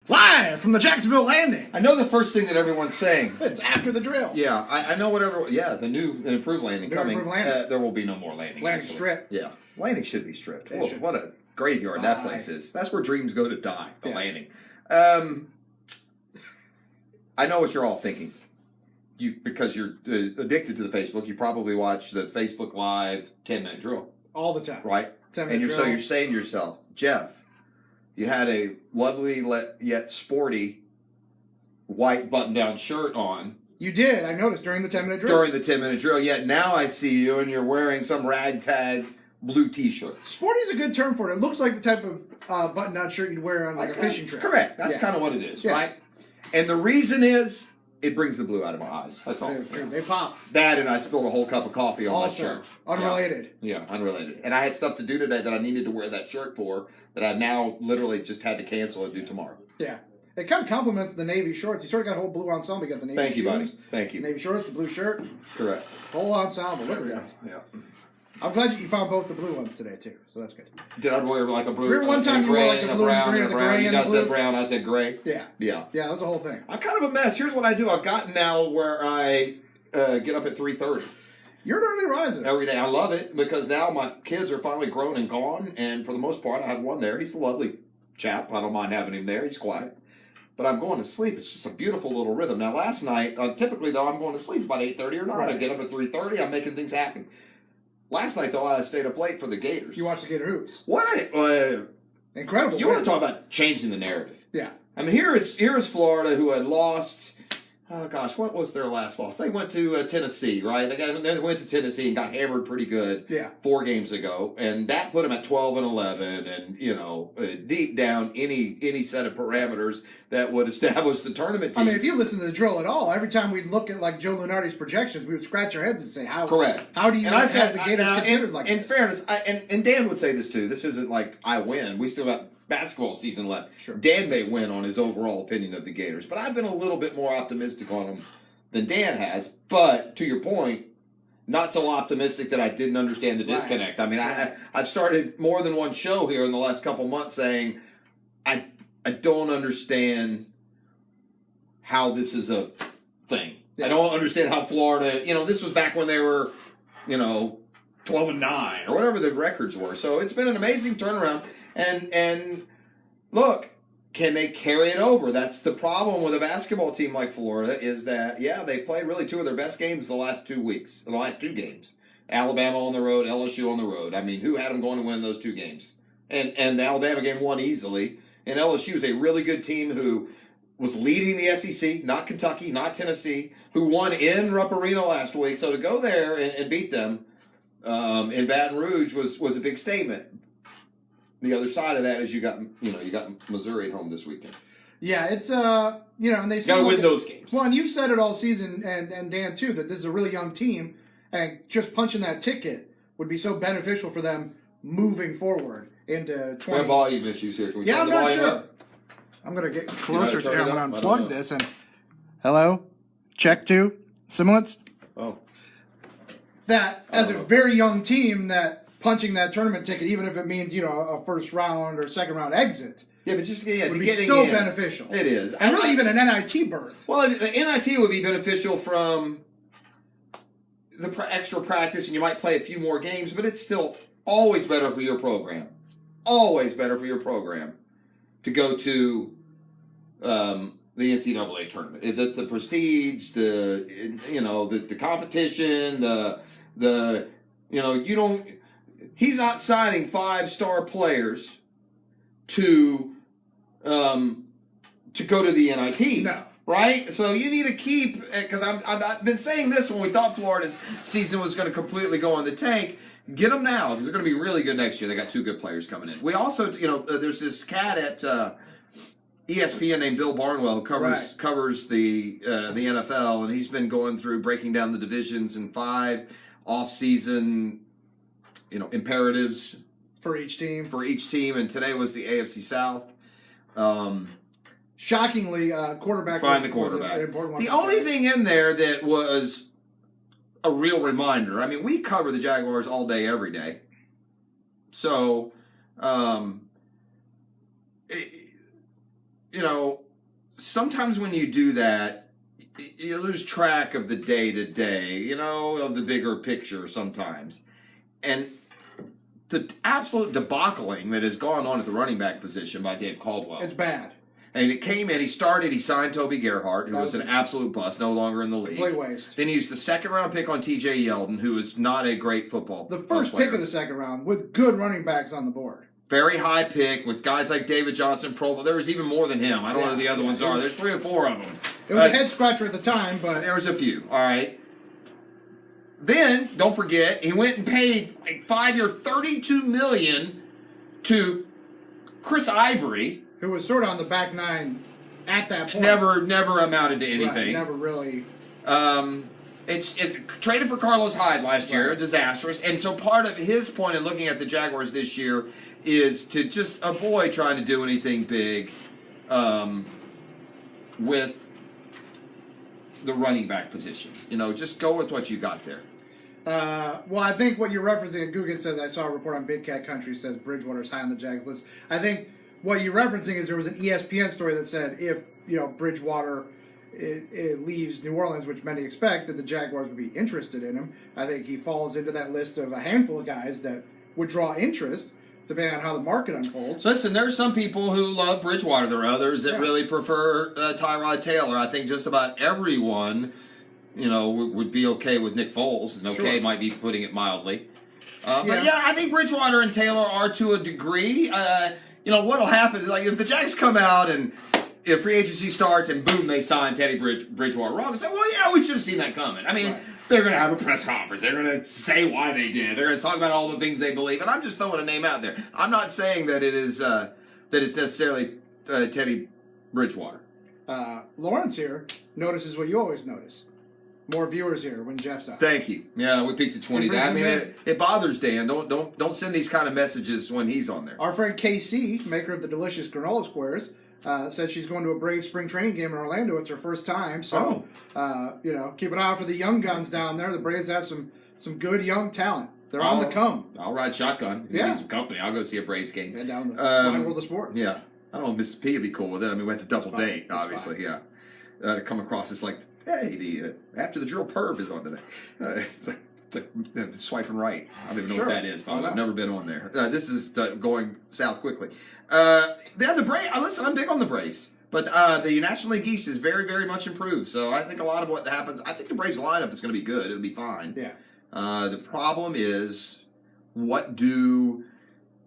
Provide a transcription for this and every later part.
Live from the Jacksonville Landing. I know the first thing that everyone's saying. It's after the drill. Yeah, I know what everyone. Yeah, the new and improved landing coming. Improved landing. There will be no more landing. Landing actually. strip. Yeah, landing should be stripped. It Whoa, should what a graveyard that place is. That's where dreams go to die. The Yes. landing. I know what you're all thinking. Because you're addicted to the Facebook. You probably watch the Facebook Live 10-minute drill. All the time. Right. 10-minute drill. So you're saying to yourself, Jeff, you had a lovely yet sporty white button-down shirt on. You did. I noticed during the 10-minute drill. During the 10-minute drill. Yet now I see you and you're wearing some ragtag blue T-shirt. Sporty is a good term for it. It looks like the type of button-down shirt you'd wear on like a fishing trip. Correct. That's Yeah. kind of what it is, Yeah. right? And the reason is it brings the blue out of my eyes. That's all. They pop. That and I spilled a whole cup of coffee on my Also, shirt. unrelated. Yeah, unrelated. And I had stuff to do today that I needed to wear that shirt for that I now literally just had to cancel and do tomorrow. Yeah. It kind of complements the Navy shorts. You sort of got a whole blue ensemble. You got the Navy Thank you, shoes, buddy. Thank you. Navy shorts, the blue shirt, Correct. whole ensemble. Look at that. Yeah. I'm glad you found both the blue ones today, too. So that's good. Did I wear like a blue? Remember one time you wore like the blue and green or the gray You and the guys said blue? brown. I said gray. Yeah. Yeah. Yeah, that was the whole thing. I'm kind of a mess. Here's what I do. I've gotten now where I get up at 3:30 You're an early riser. every day. I love it because now my kids are finally grown and gone, and for the most part, I have one there. He's a lovely chap. I don't mind having him there. He's quiet. But I'm going to sleep. It's just a beautiful little rhythm. Now, last night, typically, though, I'm going to sleep about 8:30 or 9. I Right. get up at 3:30. I'm making things happen. Last night, though, I stayed up late for the Gators. You watched the Gator Hoops. What? Incredible. You want to talk about changing the narrative? Yeah. I mean, here is Florida, who had lost. Oh gosh, what was their last loss? They went to Tennessee, right? They went to Tennessee and got hammered pretty good. Yeah. 4 games ago, and that put them at 12-11. And deep down, any set of parameters that would establish the tournament team. I mean, if you listen to the drill at all, every time we'd look at like Joe Lunardi's projections, we would scratch our heads and say, "How? Correct. How do you And I said, have the Gators considered like in this?" fairness, and Dan would say this too. This isn't like I win. We still got basketball season left. Sure. Dan may win on his overall opinion of the Gators, but I've been a little bit more optimistic on them than Dan has. But to your point, not so optimistic that I didn't understand the Right. disconnect. I mean, I've started more than one show here in the last couple months saying I don't understand how this is a thing. Yeah. I don't understand how Florida, this was back when they were, 12-9 or whatever the records were. So it's been an amazing turnaround. And look, can they carry it over? That's the problem with a basketball team like Florida is that, they played really 2 of their best games the last 2 weeks, the last 2 games. Alabama on the road, LSU on the road. I mean, who had them going to win those 2 games? And the Alabama game won easily. And LSU is a really good team who was leading the SEC, not Kentucky, not Tennessee, who won in Rupp Arena last week. So to go there and beat them in Baton Rouge was a big statement. The other side of that is you got Missouri at home this weekend. Yeah, it's and they Got to win those games. Well, and you've said it all season, and Dan too, that this is a really young team, and just punching that ticket would be so beneficial for them moving forward into 20. We have volume issues here. Can we Yeah, turn I'm the not volume sure. up? I'm gonna get closer. turn Here, it I'm up? gonna I don't know. unplug this and hello, check 2, simulants. Oh. That as a very young team that punching that tournament ticket, even if it means a first round or second round exit, Yeah, but just would be getting so in. beneficial. It is. And really even an NIT berth. Well, the NIT would be beneficial from the extra practice, and you might play a few more games, but it's still always better for your program. Always better for your program to go to the NCAA tournament. The prestige, the competition, you don't. He's not signing 5-star players to go to the NIT. No. Right? So you need to keep, because I've been saying this when we thought Florida's season was going to completely go in the tank. Get them now, because they're going to be really good next year. They got 2 good players coming in. We also, there's this cat at ESPN named Bill Barnwell who covers the NFL, and he's been going through breaking down the divisions in 5 off-season, imperatives For each team. and today was the AFC South. Shockingly, quarterback. Find the was quarterback. an important one The for only Jags. thing in there that was a real reminder, I mean, we cover the Jaguars all day, every day. So, sometimes when you do that, you lose track of the day to day, of the bigger picture sometimes. And the absolute debacling that has gone on at the running back position by Dave Caldwell. It's bad. And it came in, he signed Toby Gerhart, who was an absolute bust, no longer in the league. Complete waste. Then he used the second-round pick on T.J. Yeldon, who is not a great football The first player. pick of the second round with good running backs on the board. Very high pick with guys like David Johnson, Pro Bowl. There was even more than him. I don't know who the other ones are. There's 3 or 4 of them. It was a head-scratcher at the time, but... There was a few, all right. Then, don't forget, he went and paid like 5-year, $32 million to Chris Ivory. Who was sort of on the back nine at that point. Never amounted to anything. Right, never really. It traded for Carlos Hyde last year, disastrous. And so part of his point in looking at the Jaguars this year is to just avoid trying to do anything big with the running back position. Just go with what you got there. Well, I think what you're referencing, Guggen says, I saw a report on Big Cat Country says Bridgewater's high on the Jags list. I think what you're referencing is there was an ESPN story that said if, Bridgewater it leaves New Orleans, which many expect, that the Jaguars would be interested in him. I think he falls into that list of a handful of guys that would draw interest, depending on how the market unfolds. Listen, there are some people who love Bridgewater. There are others that really prefer Tyrod Taylor. I think just about everyone, would be okay with Nick Foles. And okay might be putting it mildly. But yeah, I think Bridgewater and Taylor are to a degree. What'll happen is, like, if the Jags come out and if free agency starts and boom, they sign Teddy Bridgewater wrong, and say, well, yeah, we should have seen that coming. I mean, they're going to have a press conference. They're going to say why they did. They're going to talk about all the things they believe. And I'm just throwing a name out there. I'm not saying that it is that it's necessarily Teddy Bridgewater. Lawrence here notices what you always notice. More viewers here when Jeff's out. Thank you. Yeah, we peaked at 20. I mean, it bothers Dan. Don't send these kind of messages when he's on there. Our friend KC, maker of the delicious granola squares, said she's going to a Braves spring training game in Orlando. It's her first time, so keep an eye out for the young guns down there. The Braves have some good young talent. They're on the come. I'll ride shotgun. If you need some company, I'll go see a Braves game. And down the wide world of sports. Yeah, I don't know. Miss P would be cool with it. I mean, we went to double date, obviously. Yeah, come across as like, hey, the after the drill perv is on today. It's like swiping right. I don't even know what that is, but I've never been on there. This is going south quickly. The Braves. Listen, I'm big on the Braves, but the National League East is very, very much improved. So I think a lot of what happens. I think the Braves lineup is going to be good. It'll be fine. Yeah. The problem is, what do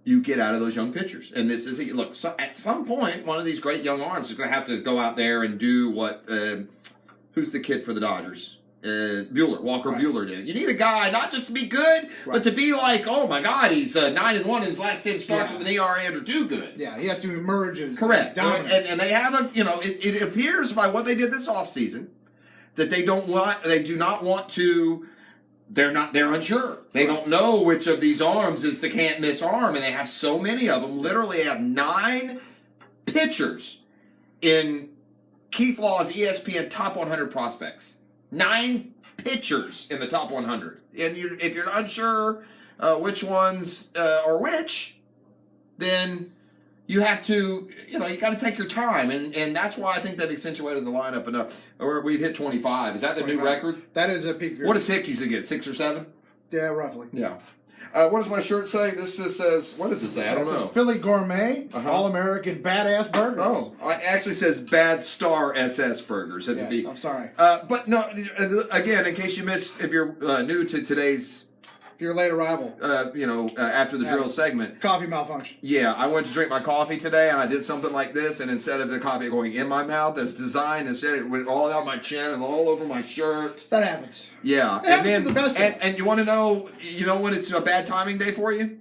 you get out of those young pitchers? And this is look. So at some point, one of these great young arms is going to have to go out there and do what. Who's the kid for the Dodgers? Walker Buehler did. You need a guy not just to be good, but to be like, oh my God, he's 9-1 in his last 10 starts with an ERA under 2 good. Yeah, he has to emerge as correct. And they have it appears by what they did this offseason that they do not want to. They're unsure. They don't know which of these arms is the can't miss arm, and they have so many of them. Literally have 9 pitchers in Keith Law's ESPN Top 100 prospects. 9 pitchers in the top 100. And if you're unsure which ones are which, then you have to, you got to take your time. And that's why I think they've accentuated the lineup enough. Or we've hit 25. Is that the new record? That is a peak. What does Hick usually get, 6 or 7? Yeah, roughly. Yeah. What does my shirt say? This says, what does it say? I don't know. Philly Gourmet, All-American Badass Burgers. Oh, it actually says Bad Star SS Burgers. I'm sorry. But no, again, in case you missed, if you're new to today's... If you're a late arrival. After the drill segment. Coffee malfunction. Yeah, I went to drink my coffee today, and I did something like this, and instead of the coffee going in my mouth, as designed, instead it went all down my chin and all over my shirt. That happens. Yeah. It happens to the best of us. And you want to know, when it's a bad timing day for you?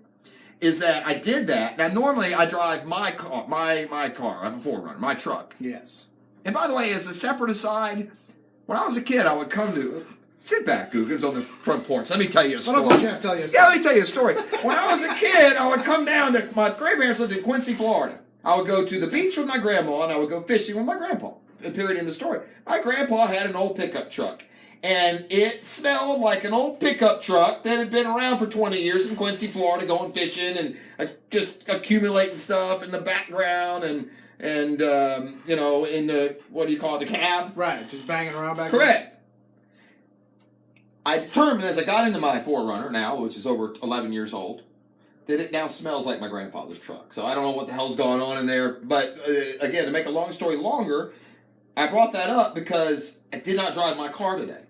Is that I did that. Now, normally I drive my car, my car. I have a 4Runner, my truck. Yes. And by the way, as a separate aside, when I was a kid, I would come to... Sit back, Googans, on the front porch. Let me tell you a story. Let Jeff tell you a story. Yeah, let me tell you a story. When I was a kid, I would come down to... My grandparents lived in Quincy, Florida. I would go to the beach with my grandma, and I would go fishing with my grandpa. Period in the story. My grandpa had an old pickup truck. And it smelled like an old pickup truck that had been around for 20 years in Quincy, Florida, going fishing and just accumulating stuff in the background. And and in the, what do you call it, the cab. Right, just banging around back. Correct. I determined as I got into my 4Runner now, which is over 11 years old, that it now smells like my grandfather's truck. So I don't know what the hell's going on in there. But again, to make a long story longer, I brought that up because I did not drive my car today.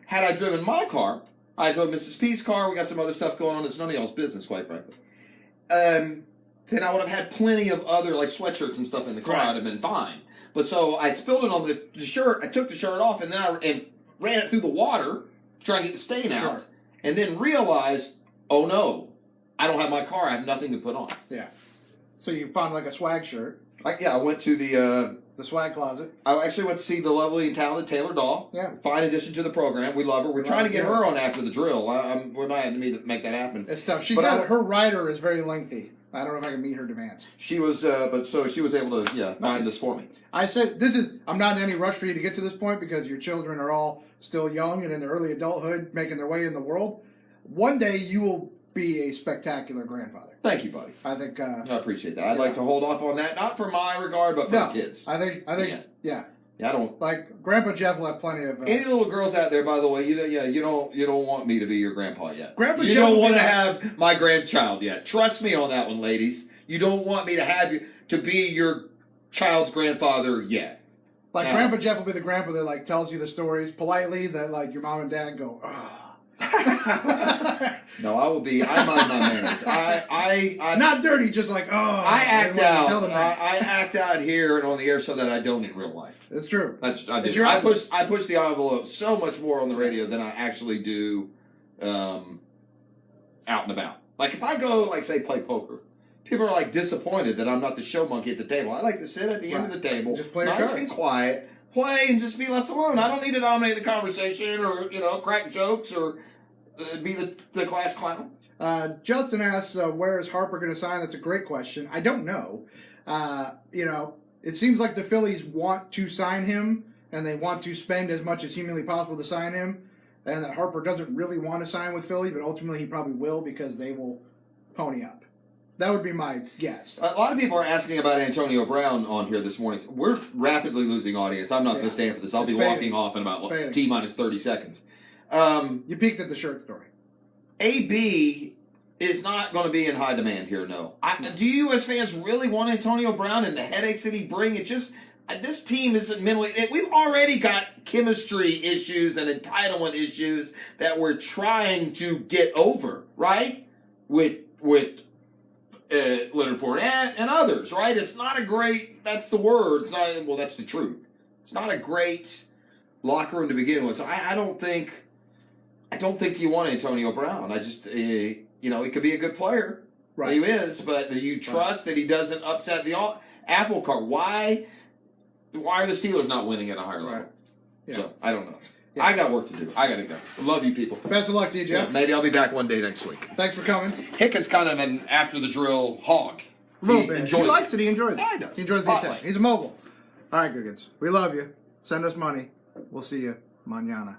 Had I driven my car, I drove Mrs. P's car. We got some other stuff going on. It's none of y'all's business, quite frankly. Then I would have had plenty of other like sweatshirts and stuff in the car. Right. I'd have been fine. But so I spilled it on the shirt. I took the shirt off and then I ran it through the water to try and get the stain out. Sure. And then realized, oh no, I don't have my car. I have nothing to put on. Yeah. So you found like a swag shirt. I went to The swag closet. I actually went to see the lovely and talented Taylor Dahl. Yeah. Fine addition to the program. We love her. We're trying to get her on after the drill. We might have to make that happen. It's tough. Her rider is very lengthy. I don't know if I can meet her demands. She was, she was able to, find this for me. I said, I'm not in any rush for you to get to this point because your children are all still young and in their early adulthood, making their way in the world. One day you will be a spectacular grandfather. Thank you, buddy. I think. I appreciate that. I'd like to hold off on that, not for my regard, but for the kids. I think. Yeah. Yeah, I don't like Grandpa Jeff will have plenty of. Any little girls out there, by the way, you don't want me to be your grandpa yet. Grandpa you Jeff don't will want be to like- have my grandchild yet. Trust me on that one, ladies. You don't want me to have you to be your child's grandfather yet. Like No. Grandpa Jeff will be the grandpa that like tells you the stories politely that like your mom and dad go. Ugh. No, I will be. I mind my manners. I'm Not dirty, just like I act out. Tell them that. I act out here and on the air so that I don't in real life. It's true. I It's do. your I outlet. push the envelope so much more on the radio than I actually do out and about. Like if I go, like say, play poker, people are like disappointed that I'm not the show monkey at the table. I like to sit at the end of the table, Just play your nice cards. and quiet, play and just be left alone. I don't need to dominate the conversation or crack jokes or be the class clown. Justin asks, where is Harper going to sign? That's a great question. I don't know. It seems like the Phillies want to sign him, and they want to spend as much as humanly possible to sign him, and that Harper doesn't really want to sign with Philly, but ultimately he probably will because they will pony up. That would be my guess. A lot of people are asking about Antonio Brown on here this morning. We're rapidly losing audience. I'm not going to stand for this. I'll It's be fading. walking off in about It's fading. T-minus 30 seconds. You peeked at the shirt story. AB is not going to be in high demand here, no. Do you as fans really want Antonio Brown and the headaches that he brings? This team isn't mentally... We've already got chemistry issues and entitlement issues that we're trying to get over, right? With Leonard Fournette and others, right? It's not a great... That's the word. It's not... Well, that's the truth. It's not a great locker room to begin with. So I don't think you want Antonio Brown. I just... he could be a good player. Right. He is, but do you trust that he doesn't upset the apple cart? Why are the Steelers not winning at a higher level? Right. Yeah. So, I don't know. Yeah. I got work to do. I got to go. Love you people. Best of luck to you, Jeff. Yeah, maybe I'll be back one day next week. Thanks for coming. Hicken's kind of an after-the-drill hog. A little He bit. enjoys He likes it. it. He enjoys it. Yeah, he does. He enjoys the Spotlight. attention. He's a mogul. All right, Googans. We love you. Send us money. We'll see you mañana.